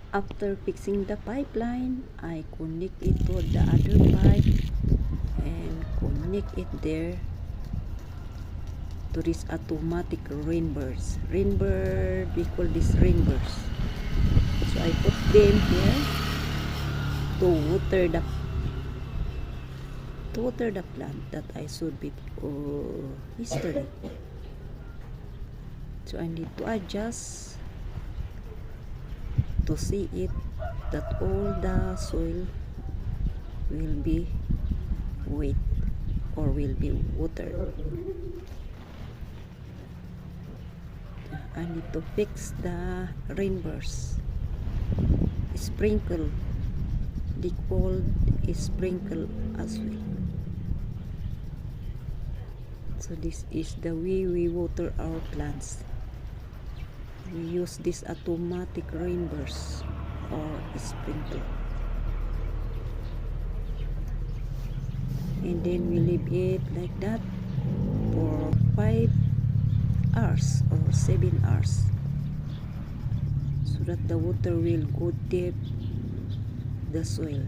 After fixing the pipeline, I connect it to the other pipe and connect it there to this automatic rainbirds. Rainbird, we call this rainbirds. So I put them here to water the plant that I showed before yesterday. So I need to adjust to see it that all the soil will be wet or will be watered. I need to fix the rainburst. Sprinkle. The cold is sprinkle as well. So this is the way we water our plants. We use this automatic rainburst or sprinkle. And then we leave it like that for 5 hours or 7 hours so that the water will go deep the soil.